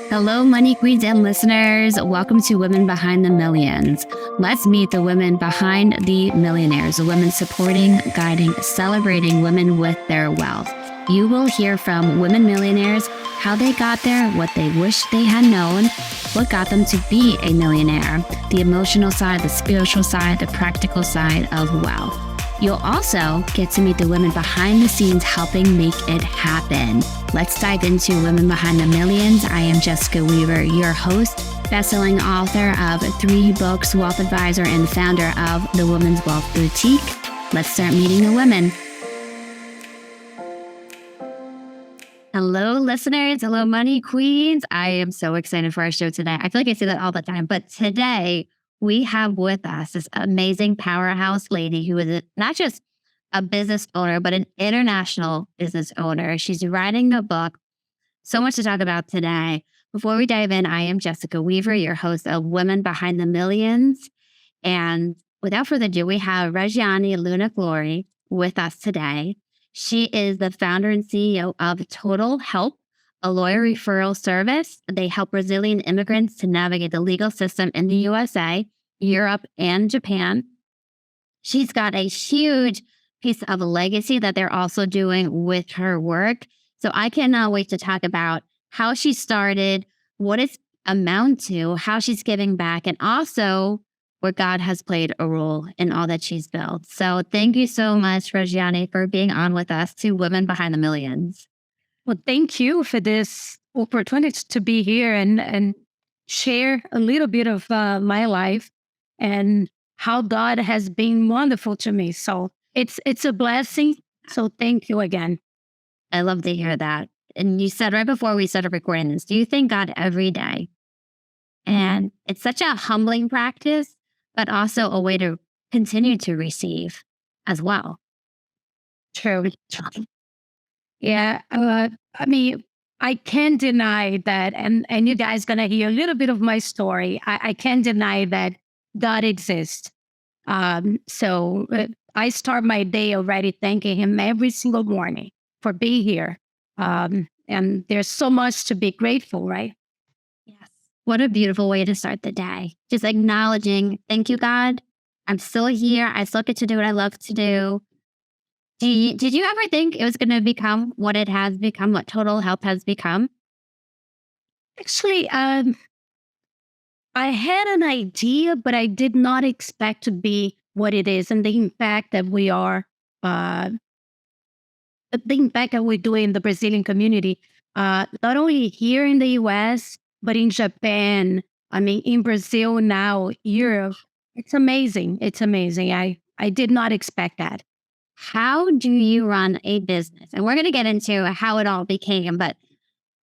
Hello, money queens and listeners. Welcome to Women Behind the Millions. Let's meet the women behind the millionaires, the women supporting, guiding, celebrating women with their wealth. You will hear from women millionaires, how they got there, what they wish they had known, what got them to be a millionaire, the emotional side, the spiritual side, the practical side of wealth. You'll also get to meet the women behind the scenes helping make it happen. Let's dive into Women Behind the Millions. I am Jessica Weaver, your host, best-selling author of 3 books, wealth advisor, and founder of the Women's Wealth Boutique. Let's start meeting the women. Hello, listeners. Hello, money queens. I am so excited for our show today. I feel like I say that all the time, but today we have with us this amazing powerhouse lady who is not just a business owner, but an international business owner. She's writing a book. So much to talk about today. Before we dive in, I am Jessica Weaver, your host of Women Behind the Millions. And without further ado, we have Regiane Glory with us today. She is the founder and CEO of Total Help, a lawyer referral service. They help Brazilian immigrants to navigate the legal system in the USA, Europe, and Japan. She's got a huge piece of legacy that they're also doing with her work. So I cannot wait to talk about how she started, what it's amount to, how she's giving back, and also where God has played a role in all that she's built. So thank you so much, Regiane, for being on with us to Women Behind the Millions. Well, thank you for this opportunity to be here and share a little bit of my life and how God has been wonderful to me. So it's a blessing. So thank you again. I love to hear that. And you said right before we started recording this, do you thank God every day? And it's such a humbling practice, but also a way to continue to receive as well. True. Yeah. I mean, I can't deny that. And you guys going to hear a little bit of my story. I can't deny that God exists. So I start my day already thanking him every single morning for being here. And there's so much to be grateful, right? Yes. What a beautiful way to start the day. Just acknowledging, thank you, God. I'm still here. I still get to do what I love to do. Did you ever think it was going to become what it has become, what Total Help has become? Actually, I had an idea, but I did not expect to be what it is and the impact that we are, the impact that we're doing in the Brazilian community, not only here in the US, but in Japan. I mean, in Brazil now, Europe. It's amazing. It's amazing. I did not expect that. How do you run a business? And we're going to get into how it all became, but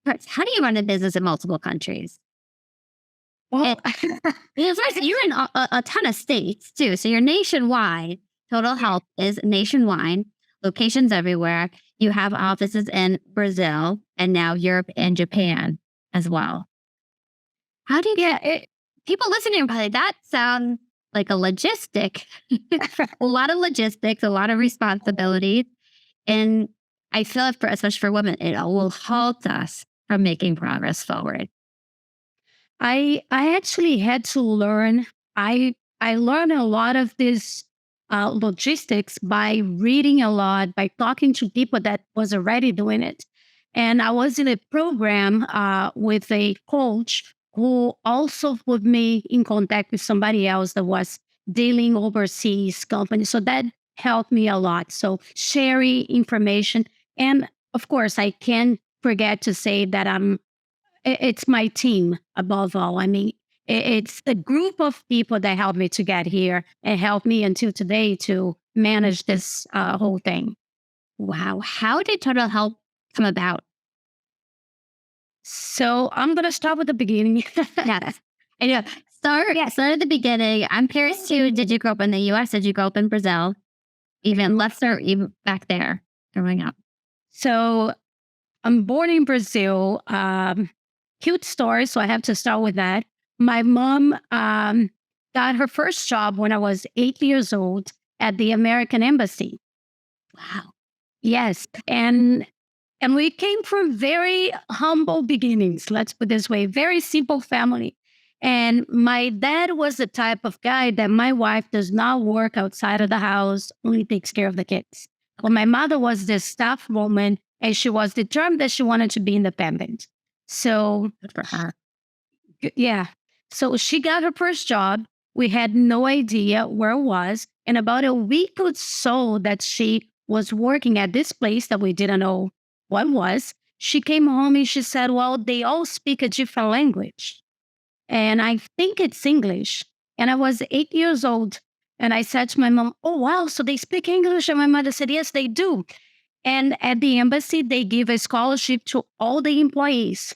first, how do you run a business in multiple countries? Well, Because first, you're in a ton of states too. So you're nationwide. Total Help is nationwide, locations everywhere. You have offices in Brazil and now Europe and Japan as well. How do you get people listening are probably that sounds like a logistic, a lot of logistics, a lot of responsibilities. And I feel like especially for women, it will halt us from making progress forward. I actually had to learn. I learned a lot of this logistics by reading a lot, by talking to people that was already doing it. And I was in a program with a coach who also put me in contact with somebody else that was dealing overseas companies. So that helped me a lot. So sharing information. And of course, I can't forget to say that it's my team above all. I mean, it's the group of people that helped me to get here and helped me until today to manage this whole thing. Wow. How did Total Help come about? So I'm going to start with the beginning. Yes. I know. Start at the beginning. I'm curious too. Did you grow up in the US? Did you grow up in Brazil? Let's start even back there growing up. So I'm born in Brazil. Cute story. So I have to start with that. My mom got her first job when I was 8 years old at the American Embassy. Wow. Yes. And And we came from very humble beginnings, let's put it this way, very simple family. And my dad was the type of guy that my wife does not work outside of the house, only takes care of the kids. Well, my mother was this tough woman and she was determined that she wanted to be independent. So, Good for her. yeah. So she got her first job. We had no idea where it was. And about a week or so that she was working at this place that we didn't know what was, she came home and she said, well, they all speak a different language. And I think it's English. And I was 8 years old. And I said to my mom, oh, wow, so they speak English? And my mother said, yes, they do. And at the embassy, they give a scholarship to all the employees.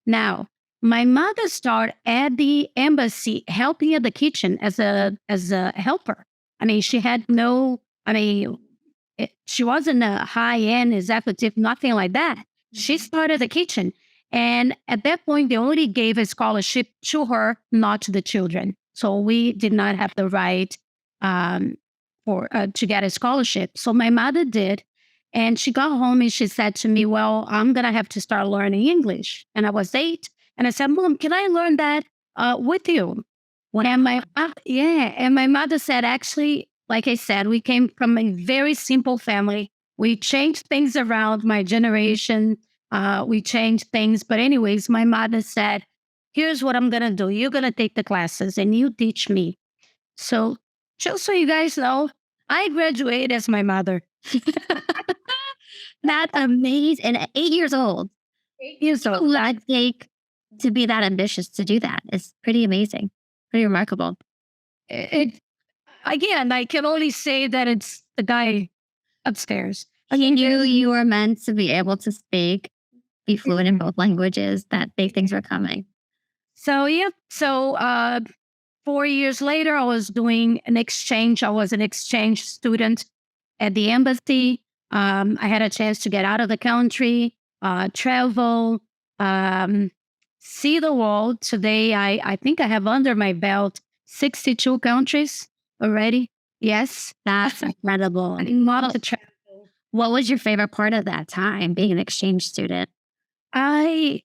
Now, my mother started at the embassy helping at the kitchen as a helper. I mean, she had no, I mean, she wasn't a high end executive, nothing like that. She started the kitchen. And at that point, they only gave a scholarship to her, not to the children. So we did not have the right um, for to get a scholarship. So my mother did. And she got home and she said to me, well, I'm going to have to start learning English. And I was 8. And I said, Mom, can I learn that with you? And my mother said, actually, like I said, we came from a very simple family. We changed things around my generation. We changed things. But anyways, my mother said, here's what I'm going to do. You're going to take the classes and you teach me. So just so you guys know, I graduated as my mother. That's amazing. And at 8 years old, 8 years old. who I'd take to be that ambitious to do that is pretty amazing, pretty remarkable. It, again, I can only say that it's the guy upstairs. You knew you were meant to be able to speak, be fluent in both languages, that big things were coming. So, yeah. So, 4 years later, I was doing an exchange. I was an exchange student at the embassy. I had a chance to get out of the country, travel, see the world. Today, I think I have under my belt 62 countries already. Yes. That's incredible. A lot of travel. What was your favorite part of that time, being an exchange student? I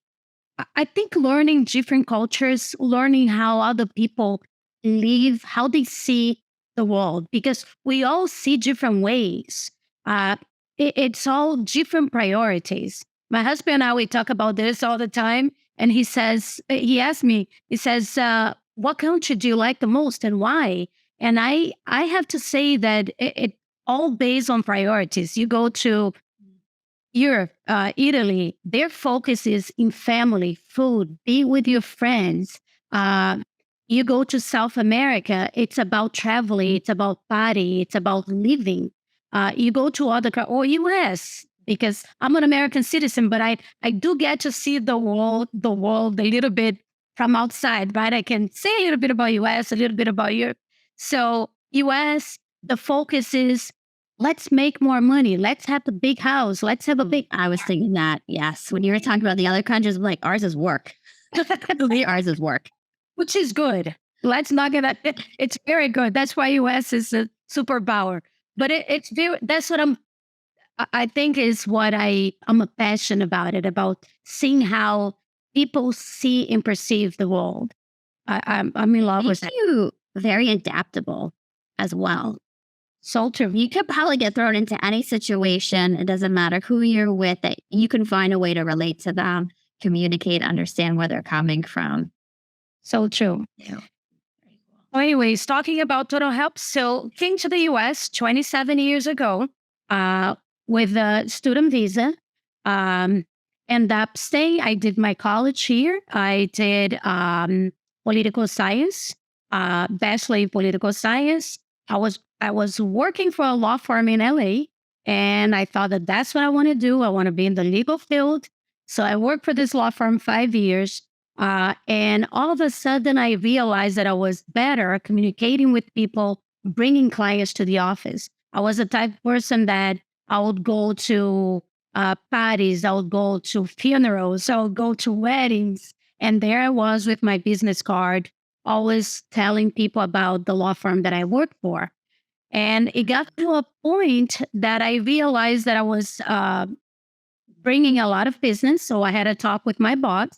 I think learning different cultures, learning how other people live, how they see the world, because we all see different ways. Uh, it's all different priorities. My husband and I, we talk about this all the time. And he says, he asked me, he says, what country do you like the most and why? And I have to say that it all based on priorities. You go to Europe, Italy, their focus is in family, food, be with your friends. Uh, you go to South America, it's about traveling, it's about party, it's about living. You go to or US, because I'm an American citizen, but I do get to see the world a little bit from outside, right? I can say a little bit about US, a little bit about Europe. So US, the focus is let's make more money. Let's have a big house. Let's have a big. I was thinking that, yes. When you were talking about the other countries, I'm like, ours is work. Ours is work. Which is good. Let's not get that. It's very good. That's why US is a superpower. But it's very. That's what I think is what I'm a passionate about it, about seeing how people see and perceive the world. I'm in love with Makes it. you very adaptable as well. So true. You could probably get thrown into any situation. It doesn't matter who you're with, that you can find a way to relate to them, communicate, understand where they're coming from. So true. Yeah. Well, anyways, talking about total help. So came to the US 27 years ago with a student visa. End up staying. I did my college here. I did political science, bachelor in political science. I was working for a law firm in LA, and I thought that that's what I want to do. I want to be in the legal field. So I worked for this law firm 5 years. And all of a sudden, I realized that I was better at communicating with people, bringing clients to the office. I was the type of person that I would go to parties, I would go to funerals, I would go to weddings. And there I was with my business card, always telling people about the law firm that I worked for. And it got to a point that I realized that I was bringing a lot of business. So I had a talk with my boss.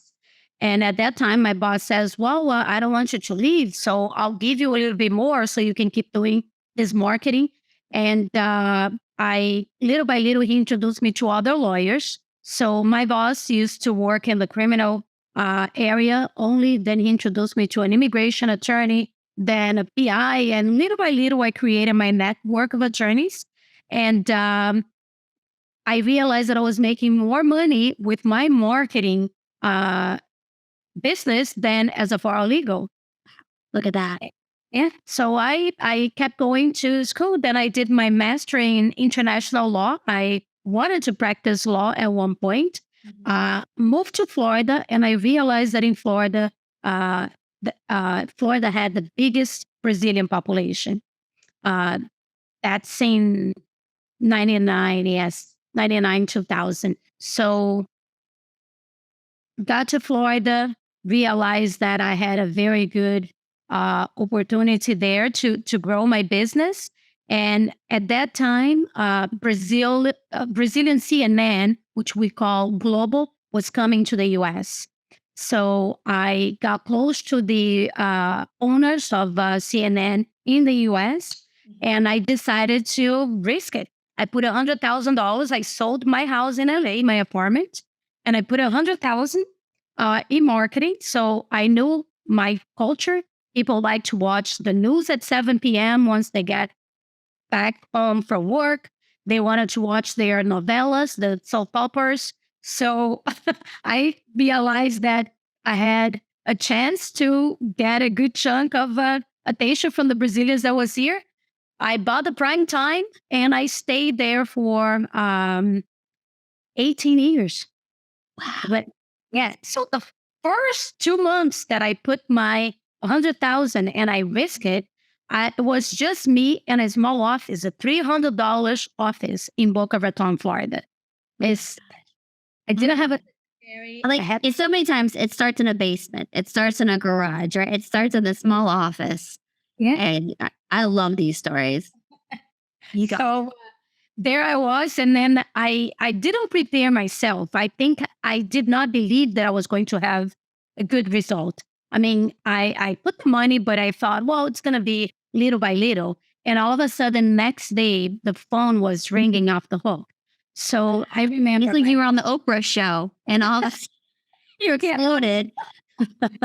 And at that time, my boss says, well, I don't want you to leave. So I'll give you a little bit more so you can keep doing this marketing. And I, little by little, he introduced me to other lawyers. So my boss used to work in the criminal area only. Then he introduced me to an immigration attorney, then a PI. And little by little, I created my network of attorneys. And I realized that I was making more money with my marketing uh, business than as a paralegal. Look at that. Yeah. So I kept going to school. Then I did my master in international law. I wanted to practice law at one point. Moved to Florida, and I realized that in Florida, Florida had the biggest Brazilian population. That's in 99, yes, 99, 2000. So got to Florida, realized that I had a very good opportunity there to grow my business. And at that time, Brazilian CNN, which we call global, was coming to the US. So I got close to the owners of CNN in the US, and I decided to risk it. I put $100,000. I sold my house in LA, my apartment, and I put 100,000 in marketing. So I knew my culture. People like to watch the news at 7 p.m. once they get back home from work. They wanted to watch their novellas, the soap operas. So I realized that I had a chance to get a good chunk of attention from the Brazilians that was here. I bought the prime time, and I stayed there for 18 years. Wow. But yeah, so the first 2 months that I put my 100,000 and I risked it, it was just me and a small office, a $300 office in Boca Raton, Florida. I didn't have a Like it's so many times it starts in a basement, it starts in a garage, right? It starts in a small office. yeah. And I love these stories. You go. So there I was, and then I didn't prepare myself. I think I did not believe that I was going to have a good result. I mean, I put the money, but I thought, well, it's going to be little by little. And all of a sudden, next day, the phone was ringing off the hook. So I remember, It's like you were on the Oprah show and all this, you exploded.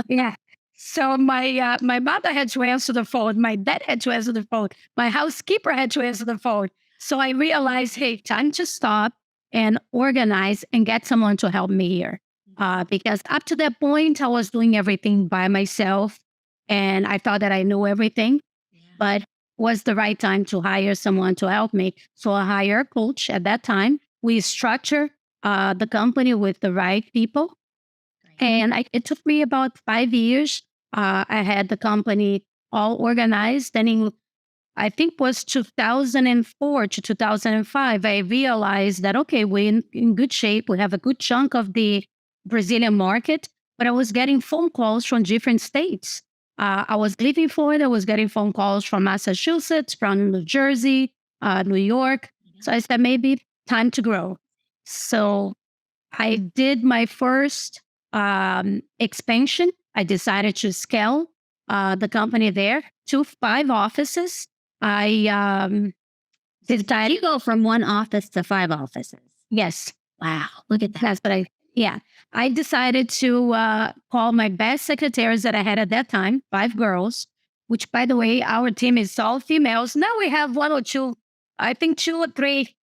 yeah. So my mother had to answer the phone. My dad had to answer the phone. My housekeeper had to answer the phone. So I realized, hey, time to stop and organize and get someone to help me here. Because up to that point, I was doing everything by myself, and I thought that I knew everything, but was the right time to hire someone to help me. So I hired a coach at that time. We structured the company with the right people. And it took me about 5 years. I had the company all organized. And in, I think was 2004 to 2005, I realized that, okay, we're in good shape. We have a good chunk of the Brazilian market, but I was getting phone calls from different states. I was living in Florida. I was getting phone calls from Massachusetts, from New Jersey, New York. So I said, maybe time to grow. So I did my first expansion. I decided to scale the company there to 5 offices. I decided, You go from one office to 5 offices. yes, Wow. Look at that. that's what I decided to call my best secretaries that I had at that time, 5 girls, which, by the way, our team is all females. Now we have 1 or 2, I think 2 or 3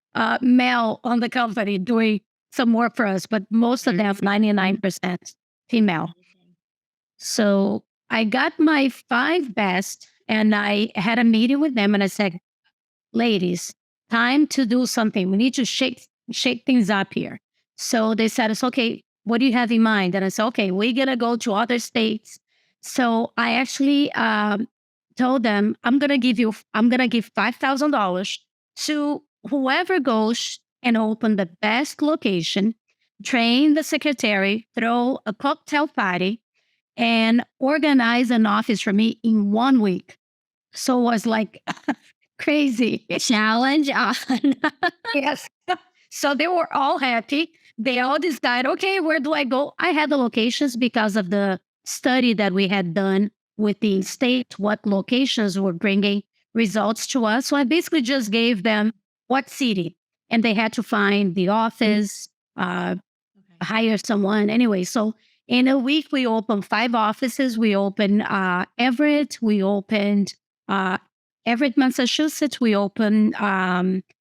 male on the company doing some work for us, but most of them, 99% female. So I got my 5 best, and I had a meeting with them, and I said, ladies, time to do something. We need to shake things up here. So they said, it's okay. What do you have in mind? And I said, okay, we're going to go to other states. So I actually told them, I'm going to give $5,000 to whoever goes and open the best location, train the secretary, throw a cocktail party, and organize an office for me in 1 week. So it was like crazy. Challenge on. Yes. So they were all happy. they all decide, okay, where do I go? I had the locations because of the study that we had done with the state, what locations were bringing results to us. So I basically just gave them what city, and they had to find the office, uh, Okay. hire someone anyway. So in a week, we opened 5 offices. We opened Everett. We opened uh, Everett, Massachusetts. We opened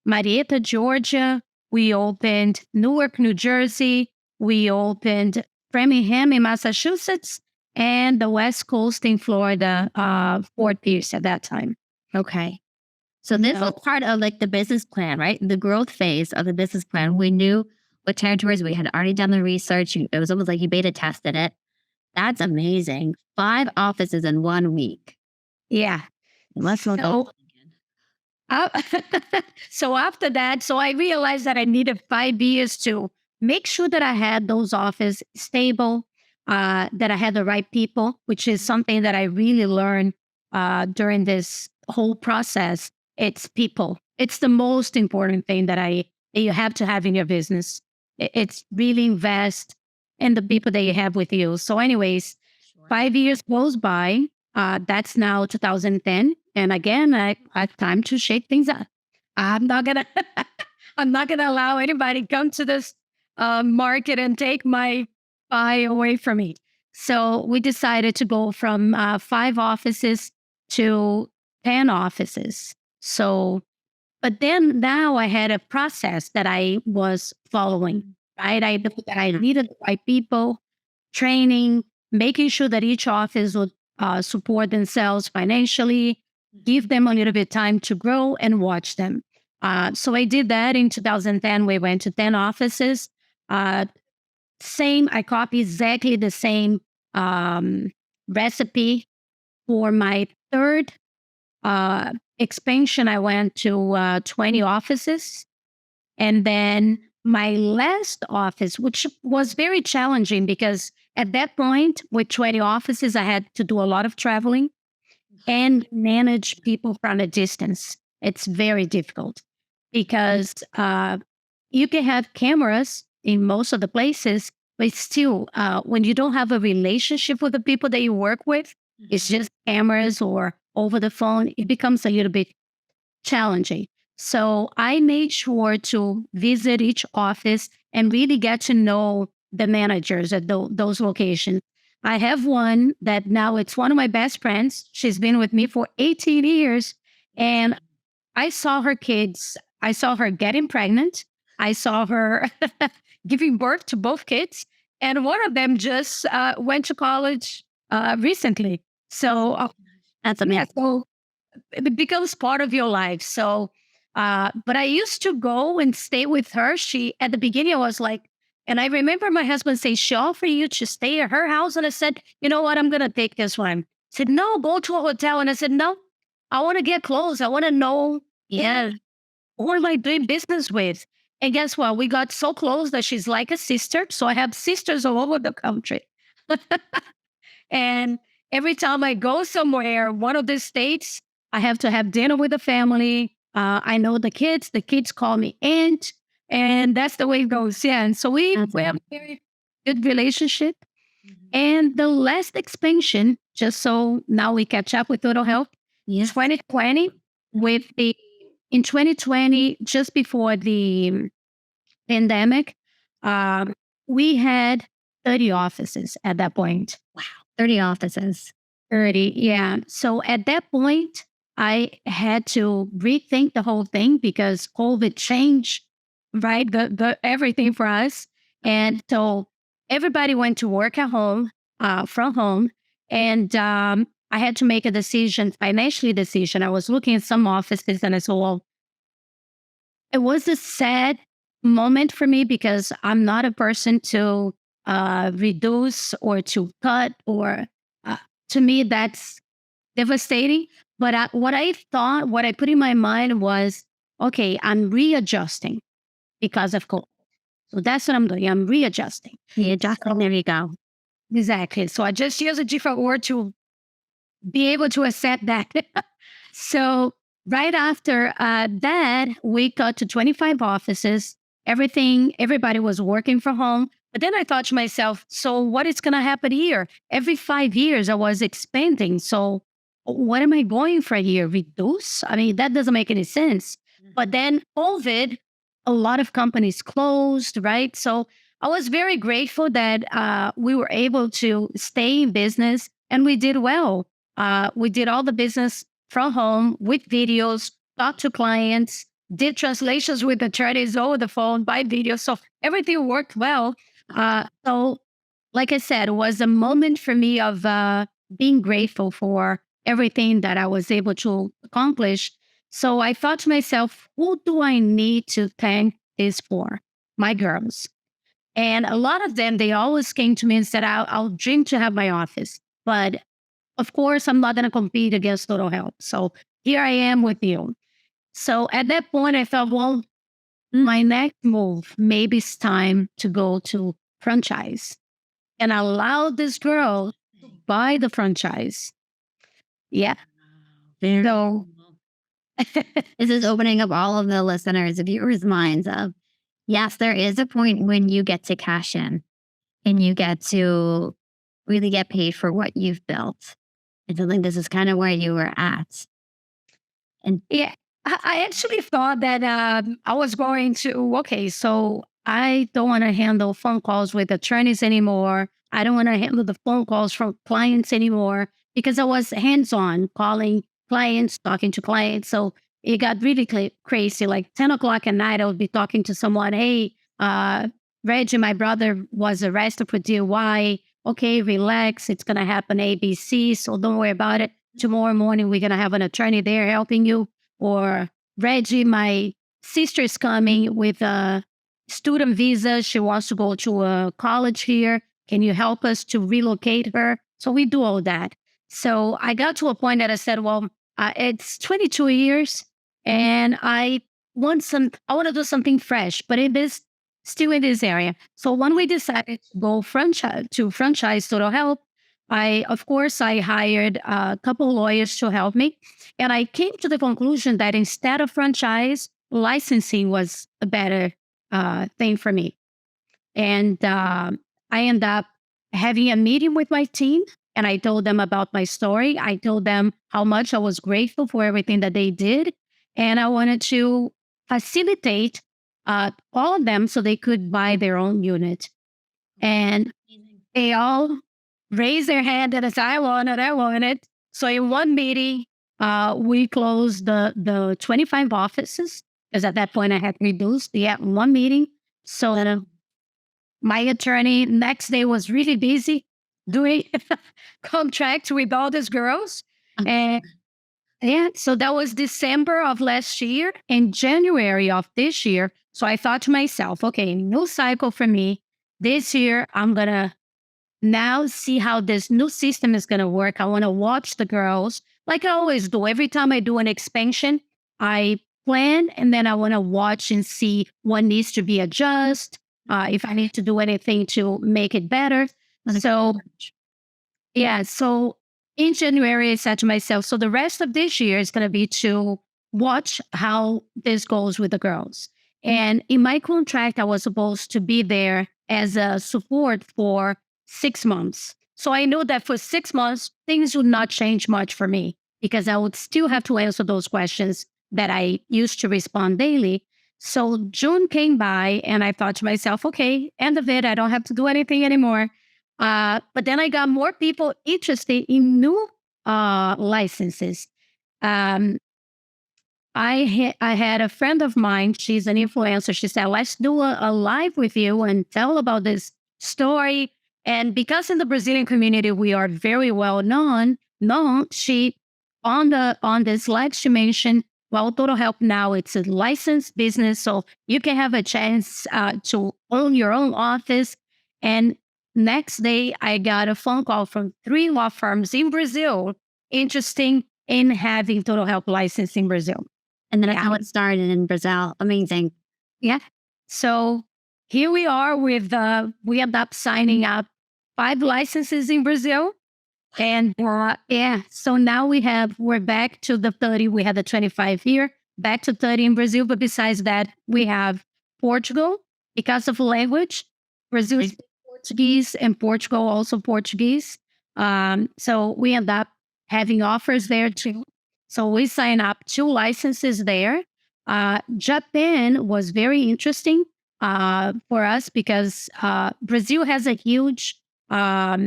Marietta, Georgia. We opened Newark, New Jersey. We opened Framingham in Massachusetts and the West Coast in Florida, Fort Pierce at that time. Okay. So this was So, part of like the business plan, right? The growth phase of the business plan. We knew what territories we had already done the research. It was almost like you beta tested it. That's amazing. 5 offices in 1 week. yeah. Let's look So over again. Uh, so after that, so I realized that I needed 5 years to make sure that I had those office stable, that I had the right people, which is something that I really learned during this whole process. It's people. It's the most important thing that you have to have in your business. It's really invest in the people that you have with you. So, anyways, Sure. 5 years goes by. That's now 2010. And again, I had time to shake things up. I'm not gonna I'm not gonna allow anybody come to this market and take my pie away from me. So we decided to go from 5 offices to 10 offices. So, but then now I had a process that I was following, right? I knew that I needed the right people, training, making sure that each office would support themselves financially, give them a little bit time to grow and watch them. So I did that in 2010. We went to 10 offices. Uh, I copied exactly the same recipe for my third expansion. I went to 20 offices. And then my last office, which was very challenging because at that point, with 20 offices, I had to do a lot of traveling and manage people from a distance. It's very difficult because you can have cameras in most of the places, but still, when you don't have a relationship with the people that you work with, it's just cameras or over the phone, it becomes a little bit challenging. So I made sure to visit each office and really get to know the managers at those locations. I have one that now it's one of my best friends. She's been with me for 18 years. And I saw her kids. I saw her getting pregnant. I saw her giving birth to both kids. And one of them just went to college recently. So, That's yeah, amazing. so it becomes part of your life. So, but I used to go and stay with her. She, at the beginning, I was like, and I remember my husband saying, she offered you to stay at her house. And I said, you know what? I'm going to take this one. He said, no, go to a hotel. And I said, no, I want to get close. I want to know, yeah, who am I doing business with? And guess what? We got so close that she's like a sister. So I have sisters all over the country. And every time I go somewhere, one of these states, I have to have dinner with the family. I know the kids call me aunt, and that's the way it goes. Yeah. And so That's we have a very good relationship. Mhm. And the last expansion, just so now we catch up with Total Health, Yeah. 2020, with the in 2020, just before the pandemic, um, we had 30 offices at that point. Wow. 30 offices. 30, yeah. So at that point, I had to rethink the whole thing because COVID changed, right? The everything for us. And so everybody went to work at home, from home. And I had to make a decision, financially decision. I was looking at some offices and I said, well, it was a sad moment for me because I'm not a person to reduce or to cut or uh, to me that's devastating. But what I thought, what I put in my mind was, okay, I'm readjusting because of COVID. So that's what I'm doing. I'm readjusting. Yeah, Jocelyn, there you go. Exactly. So I just use a different word to be able to accept that. So right after that, we got to 25 offices. Everybody was working from home. But then I thought to myself, so what is going to happen here? Every 5 years I was expanding. So what am I going for here? Reduce? I mean, that doesn't make any sense. But then COVID, a lot of companies closed, right? So I was very grateful that we were able to stay in business and we did well. We did all the business from home with videos, talked to clients, did translations with attorneys over the phone by video. So everything worked well. So, like I said, it was a moment for me of being grateful for everything that I was able to accomplish. So I thought to myself, who do I need to thank this for? My girls. And a lot of them, they always came to me and said, I'll dream to have my office. But of course, I'm not going to compete against Total Help. So here I am with you. So at that point, I thought, well, my next move, maybe it's time to go to franchise and allow this girl to buy the franchise. Yeah. Very So cool. This is opening up all of the listeners, viewers' minds of, yes, there is a point when you get to cash in and you get to really get paid for what you've built. I feel like this is kind of where you were at. And yeah, I actually thought that I was going to, okay, so I don't want to handle phone calls with attorneys anymore. I don't want to handle the phone calls from clients anymore because I was hands on calling clients, talking to clients. So it got really crazy. Like 10 o'clock at night, I would be talking to someone, hey, Reggie, my brother was arrested for DUI. Okay, relax. It's going to happen ABC. So don't worry about it. Tomorrow morning, we're going to have an attorney there helping you. Or Reggie, my sister's coming with a student visa. She wants to go to a college here. Can you help us to relocate her? So we do all that. So I got to a point that I said, well, it's 22 years and I want to do something fresh, but it is still in this area. So when we decided to go franchise Total Help, of course, I hired a couple lawyers to help me. And I came to the conclusion that instead of franchise, licensing was a better thing for me. And I ended up having a meeting with my team and I told them about my story. I told them how much I was grateful for everything that they did. And I wanted to facilitate all of them so they could buy their own unit. And they all raised their hand and said, I want it. So in one meeting, we closed the 25 offices because at that point I had reduced. Yeah, one meeting. So my attorney next day was really busy doing contracts with all these girls. And yeah, so that was December of last year and January of this year. So I thought to myself, okay, new cycle for me. This year, I'm going to now see how this new system is going to work. I want to watch the girls like I always do. Every time I do an expansion, I plan and then I want to watch and see what needs to be adjusted, if I need to do anything to make it better. So, yeah. So in January, I said to myself, so the rest of this year is going to be to watch how this goes with the girls. And in my contract, I was supposed to be there as a support for 6 months. So I know that for 6 months, things would not change much for me because I would still have to answer those questions that I used to respond daily. So June came by and I thought to myself, okay, end of it. I don't have to do anything anymore. But then I got more people interested in new licenses. Um, I had a friend of mine, she's an influencer. She said, let's do a live with you and tell about this story. And because in the Brazilian community, we are very well known, she on this live, she mentioned, well, Total Help now, it's a licensed business. So you can have a chance to own your own office. And next day, I got a phone call from 3 law firms in Brazil interested in having Total Help license in Brazil. and then that's how it started in Brazil. Amazing. Yeah. So here we are with, we end up signing up 5 licenses in Brazil. And yeah, so now we're back to the 30. We had the 25 here, back to 30 in Brazil. But besides that, we have Portugal because of language. Brazil speaks Portuguese and Portugal also Portuguese. So we end up having offers there too. So we sign up 2 licenses there. Japan was very interesting for us because Brazil has a huge, a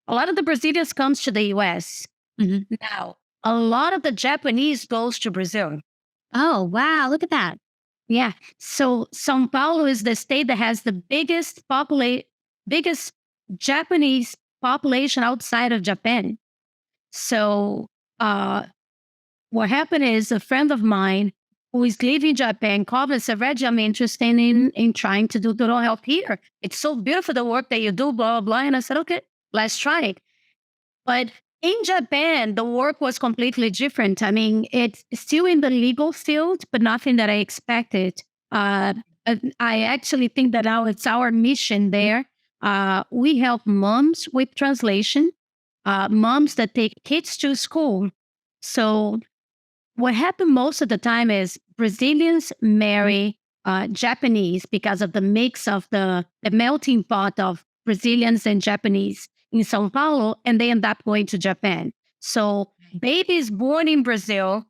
lot of the Brazilians comes to the US. Mhm. Now, a lot of the Japanese goes to Brazil. Oh, wow. Look at that. Yeah. So São Paulo is the state that has the biggest Japanese population outside of Japan. So uh, what happened is a friend of mine who is leaving Japan called me and said, Reggie, I'm interested in trying to do total health here. It's so beautiful the work that you do, blah, blah, blah. And I said, okay, let's try it. But in Japan, the work was completely different. I mean, it's still in the legal field, but nothing that I expected. I actually think that now it's our mission there. We help moms with translation, moms that take kids to school. So what happened most of the time is Brazilians marry Japanese because of the mix of the melting pot of Brazilians and Japanese in Sao Paulo, and they end up going to Japan. So babies born in Brazil,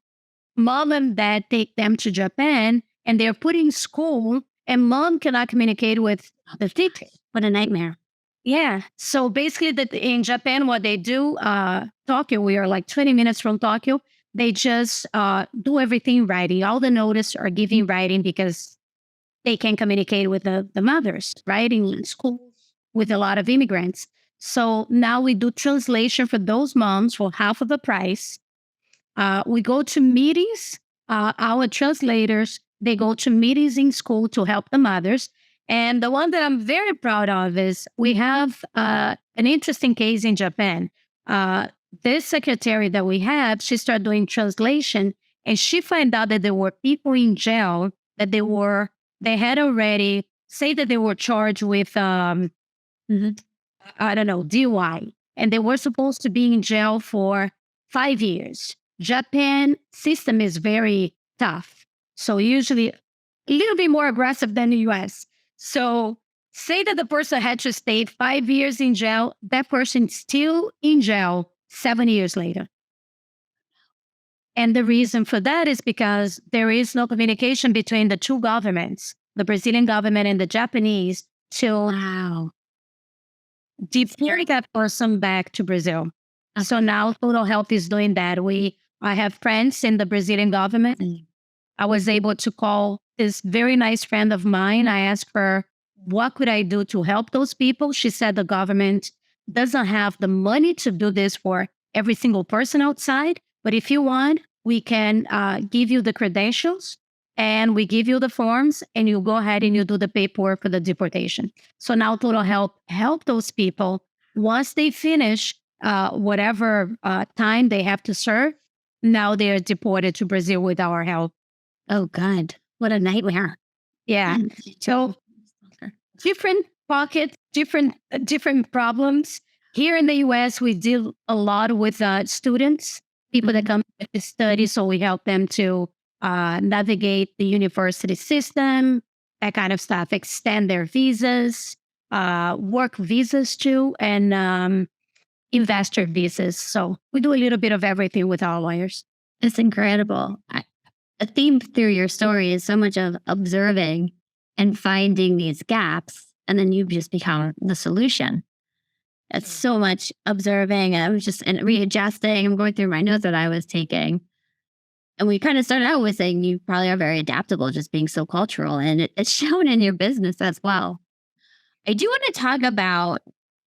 mom and dad take them to Japan, and they're put in school, and mom cannot communicate with the teacher. What a nightmare. Yeah. So basically, in Japan, what they do, Tokyo, we are like 20 minutes from Tokyo. They just do everything in writing. All the notice are given in writing because they can communicate with the mothers, right? In schools with a lot of immigrants. So now we do translation for those moms for half of the price. We go to meetings. Our translators, they go to meetings in school to help the mothers. And the one that I'm very proud of is we have an interesting case in Japan. This secretary that we have, she started doing translation, and she found out that there were people in jail that they had already say that they were charged with Mhm. I don't know, DUI, and they were supposed to be in jail for 5 years. Japan system is very tough, so usually a little bit more aggressive than the US. So say that the person had to stay 5 years in jail, that person's still in jail 7 years later. And the reason for that is because there is no communication between the two governments, the Brazilian government and the Japanese, to Wow. deploy that person back to Brazil. So now Total Health is doing that. I have friends in the Brazilian government. Mm. I was able to call this very nice friend of mine. I asked her, what could I do to help those people? She said the government doesn't have the money to do this for every single person outside. But if you want, we can give you the credentials and we give you the forms and you go ahead and you do the paperwork for the deportation. So now Total Health help those people once they finish whatever time they have to serve. Now they are deported to Brazil with our help. Oh, God. What a nightmare. Yeah. So different pockets, different problems. Here in the US, we deal a lot with students, people that come to study. So we help them to navigate the university system, that kind of stuff, extend their visas, work visas too, and investor visas. So we do a little bit of everything with our lawyers. It's incredible. A theme through your story is so much of observing and finding these gaps, and then you just become the solution. It's so much observing. I was just and readjusting. I'm going through my notes that I was taking. And we kind of started out with saying you probably are very adaptable, just being so cultural. And it's shown in your business as well. I do want to talk about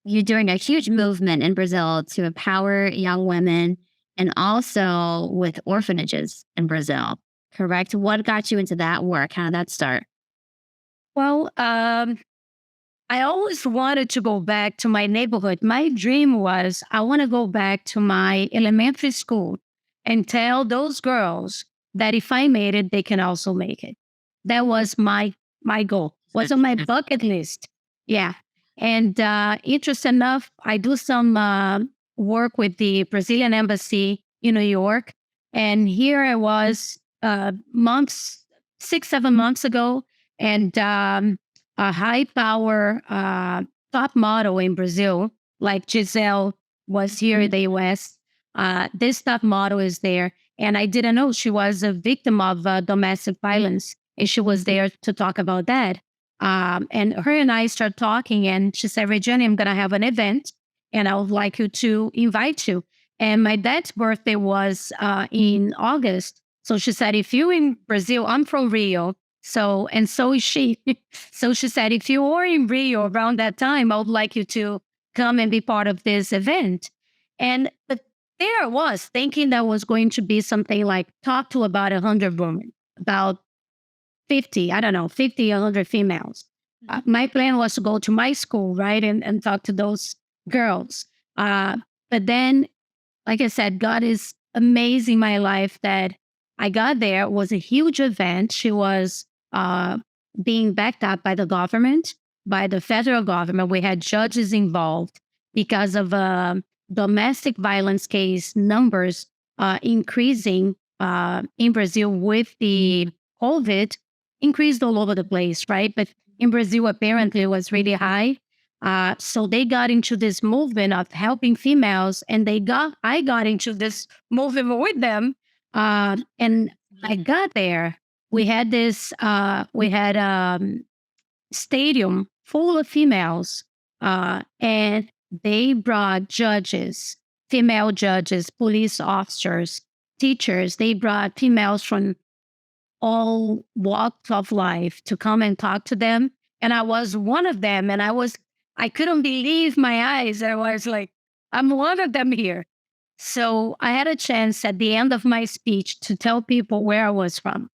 you doing a huge movement in Brazil to empower young women and also with orphanages in Brazil, correct? What got you into that work? How did that start? Well, I always wanted to go back to my neighborhood. My dream was I want to go back to my elementary school and tell those girls that if I made it, they can also make it. That was my goal. Was on my bucket list. Yeah. And interesting enough, I do some work with the Brazilian embassy in New York. And here I was months, 6, 7 months ago. and a high power top model in Brazil, like Giselle was here in the US. This top model is there. And I didn't know she was a victim of domestic violence. And she was there to talk about that. And her and I started talking, and she said, Regiane, I'm going to have an event, and I would like you to invite you. And my dad's birthday was in August. So she said, if you in Brazil, I'm from Rio. So, and so is she. So she said, if you are in Rio around that time, I would like you to come and be part of this event. And but there I was thinking that was going to be something like talk to about 100 women, about 50, I don't know, 50, 100 females. My plan was to go to my school, right, and talk to those girls. But then, like I said, God is amazing my life that I got there. It was a huge event. She was being backed up by the government, by the federal government. We had judges involved because of domestic violence case numbers increasing in Brazil with the COVID, increased all over the place, right? But in Brazil, apparently, it was really high. So they got into this movement of helping females, and I got into this movement with them. And I got there. We had stadium full of females, and they brought judges, female judges, police officers, teachers. They brought females from all walks of life to come and talk to them. And I was one of them. And I couldn't believe my eyes. I was like, I'm one of them here. So I had a chance at the end of my speech to tell people where I was from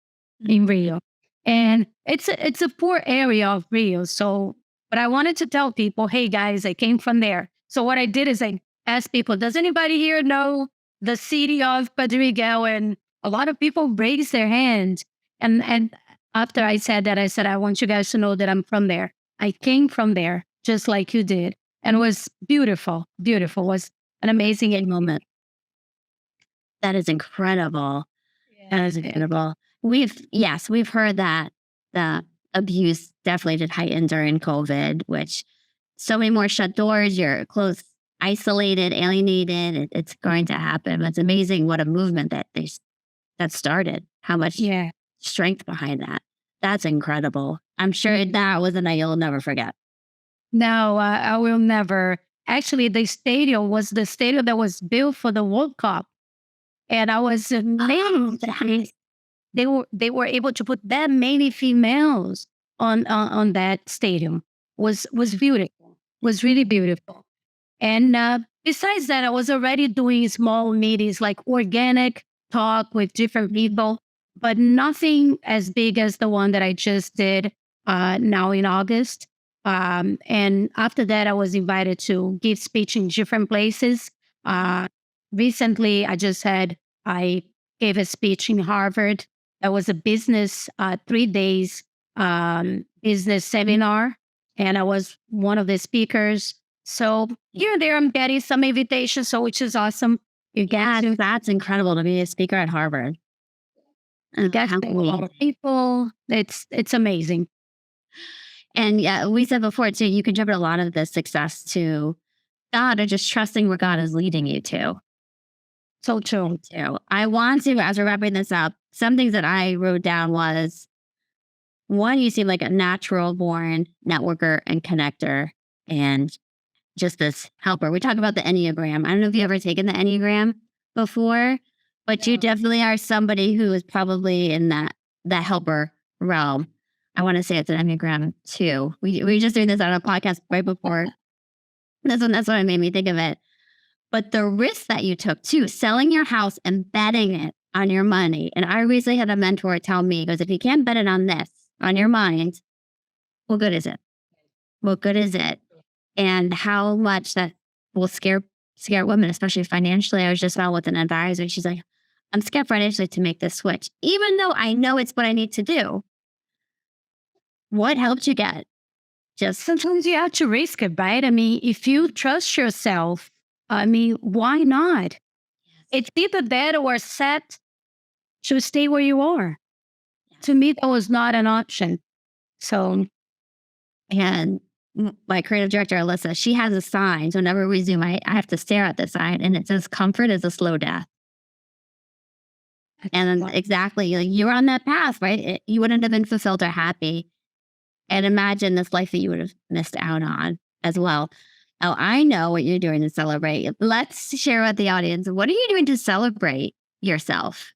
in Rio. And it's a poor area of Rio. So, but I wanted to tell people, hey guys, I came from there. So what I did is I asked people, does anybody here know the city of Padre? And a lot of people raised their hands. And after I said that, I said, I want you guys to know that I'm from there. I came from there, just like you did. And it was beautiful, beautiful. It was an amazing moment. That is incredible. Yeah. That is incredible. We've heard that the abuse definitely did heighten during COVID, which so many more shut doors, you're close, isolated, alienated. It's going to happen. But it's amazing what a movement that started. How much strength behind that. That's incredible. I'm sure that was a night you'll never forget. No, I will never. Actually, the stadium was the stadium that was built for the World Cup. And I was amazed. They were able to put that many females on that stadium. Was beautiful. Was really beautiful. And besides that, I was already doing small meetings, like organic talk with different people, but nothing as big as the one that I just did now in August. And after that, I was invited to give speech in different places. Recently, I gave a speech in Harvard. That was a business 3 days business seminar, and I was one of the speakers. So here and there, I'm getting some invitations, so which is awesome. That's incredible to be a speaker at Harvard. And get a lot of people. It's amazing. And yeah, we said before too, you can attribute a lot of the success to God or just trusting where God is leading you to. So true. Too. I want to, as we're wrapping this up, some things that I wrote down was one, you seem like a natural born networker and connector and just this helper. We talk about the Enneagram. I don't know if you've ever taken the Enneagram before, but you definitely are somebody who is probably in that helper realm. I want to say it's an Enneagram 2. We were just doing this on a podcast right before. That's what made me think of it. But the risk that you took too, selling your house and betting it on your money. And I recently had a mentor tell me, he goes, if you can't bet it on this, on your mind, what good is it? What good is it? And how much that will scare women, especially financially. I was just out with an advisor. She's like, I'm scared financially to make this switch, even though I know it's what I need to do. What helped you get? Just sometimes you have to risk it, right? I mean, if you trust yourself, I mean, why not? It's either that or set to stay where you are. To me, that was not an option. So And my creative director, Alyssa, she has a sign. So whenever we Zoom, I have to stare at the sign and it says, "Comfort is a slow death." And exactly, like, you're on that path, right? You wouldn't have been fulfilled or happy. And imagine this life that you would have missed out on as well. Oh, I know what you're doing to celebrate. Let's share with the audience. What are you doing to celebrate yourself?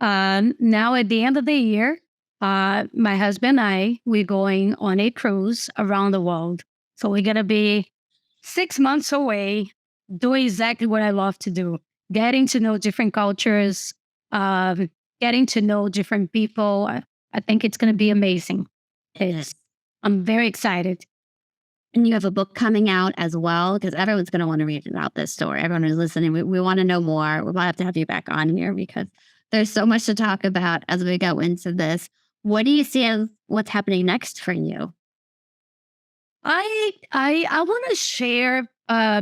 now at the end of the year, my husband and we're going on a cruise around the world. So we're gonna be 6 months away, doing exactly what I love to do, getting to know different cultures, uh, getting to know different people. I think it's gonna be amazing. It's, I'm very excited. And you have a book coming out as well, because everyone's going to want to read about this story. Everyone who's listening, we want to know more. We'll have to have you back on here because there's so much to talk about as we go into this. What do you see as what's happening next for you? I want to share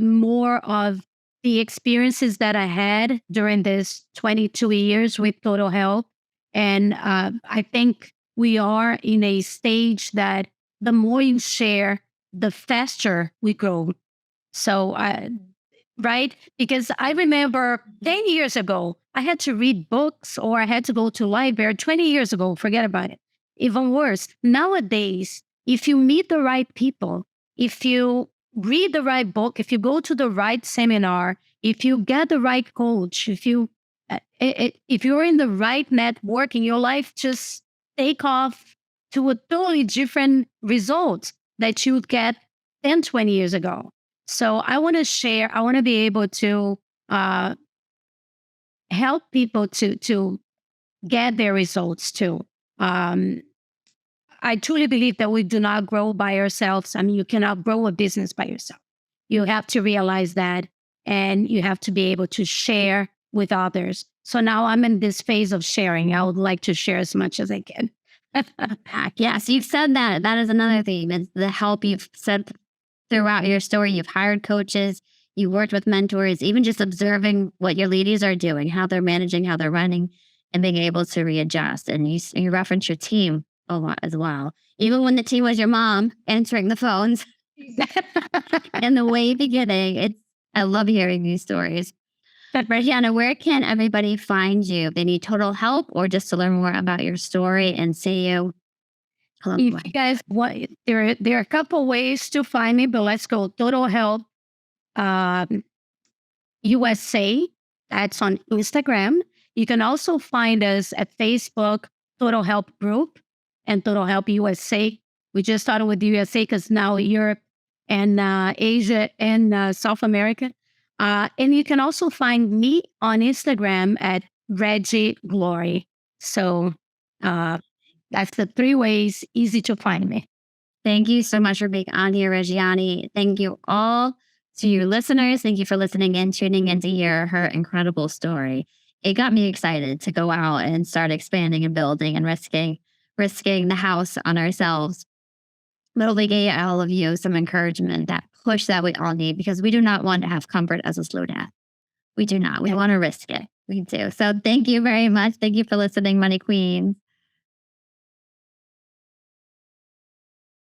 more of the experiences that I had during this 22 years with Total Health, and I think we are in a stage that the more you share, the faster we grow. So right? Because I remember 10 years ago, I had to read books or I had to go to library. 20 years ago, forget about it. Even worse, nowadays, if you meet the right people, if you read the right book, if you go to the right seminar, if you get the right coach, if you're in the right networking, your life just take off to a totally different result that you would get 10, 20 years ago. So I want to share, I want to be able to uh, help people to get their results too. Um, I truly believe that we do not grow by ourselves. I mean, you cannot grow a business by yourself. You have to realize that and you have to be able to share with others. So now I'm in this phase of sharing. I would like to share as much as I can. Yes, you've said that. That is another theme. It's the help you've said throughout your story. You've hired coaches, you worked with mentors, even just observing what your ladies are doing, how they're managing, how they're running, and being able to readjust. And you reference your team a lot as well. Even when the team was your mom answering the phones in the way beginning. I love hearing these stories. But Regiane, where can everybody find you? If they need total help or just to learn more about your story and see you along the If way. you guys want, there are a couple ways to find me, but let's go. Total Health um, USA. That's on Instagram. You can also find us at Facebook, Total Health Group and Total Health USA. We just started with the USA because now Europe and Asia and South America. And you can also find me on Instagram at Regiane Glory. So that's the 3 ways, easy to find me. Thank you so much for being on here, Regiane. Thank you all to your listeners. Thank you for listening and tuning in to hear her incredible story. It got me excited to go out and start expanding and building and risking the house on ourselves. But hopefully gave all of you some encouragement, that push that we all need, because we do not want to have comfort as a slow death. We do not. We want to risk it. We do. So thank you very much. Thank you for listening, Money Queens.